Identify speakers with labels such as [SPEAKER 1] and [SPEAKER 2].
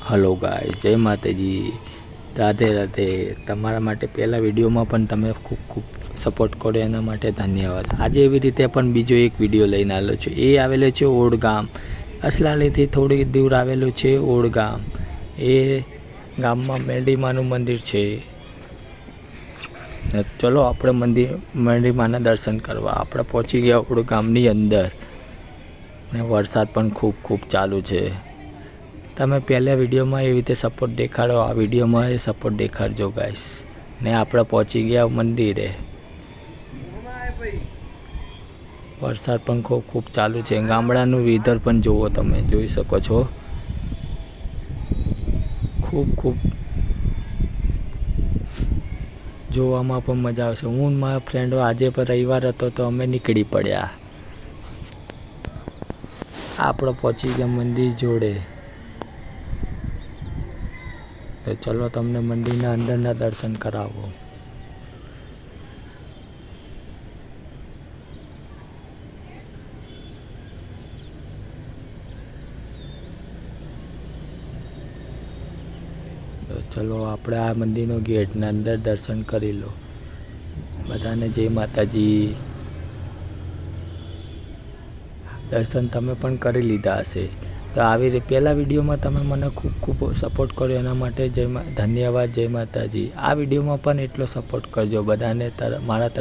[SPEAKER 1] Hello ગાય, જય માતાજી, રાધે રાધે। તમારા માટે પહેલા વિડીયોમાં પણ તમે ખૂબ ખૂબ સપોર્ટ કર્યો એના માટે ધન્યવાદ। આજે એવી રીતે પણ બીજો એક વિડીયો લઈને આવ્યો છું। એ આવેલો છે ઓડ ગામ, અસલાલીથી થોડી દૂર આવેલું છે ઓડ ગામ। એ ગામમાં મેરડીમાનું મંદિર છે। ચલો આપણે મેરડીમાના દર્શન કરવા આપણે પહોંચી ગયા ઓડ ગામની અંદર ને વરસાદ પણ ખૂબ ખૂબ ચાલુ છે। તમે પહેલા વિડીયોમાં એવી રીતે સપોર્ટ દેખાડો, આ વિડીયોમાં એ સપોર્ટ દેખાડજો ગાઈસ। ને આપણે પહોંચી ગયા મંદિરે। વરસાદ પણ ખૂબ ખૂબ ચાલુ છે। ગામડાનું વેધર પણ જુઓ, તમે જોઈ શકો છો। ખૂબ ખૂબ જોવામાં પણ મજા આવશે। હું મારા ફ્રેન્ડો આજે પણ રવિવાર હતો તો અમે નીકળી પડ્યા। આપણે પહોંચી ગયા મંદિર જોડે। તો ચલો તમને મંદિરના અંદરના દર્શન કરાવો। તો ચલો આપણે આ મંદિરનો ગેટના અંદર દર્શન કરી લો। બધાને જય માતાજી। દર્શન તમે પણ કરી લીધા હશે। તો આવી રીતે પહેલા વિડીયોમાં તમે મને ખૂબ ખૂબ સપોર્ટ કર્યો એના માટે ધન્યવાદ, જય માતાજી। આ વિડીયોમાં પણ એટલો સપોર્ટ કરજો બધાને, મારા તરફ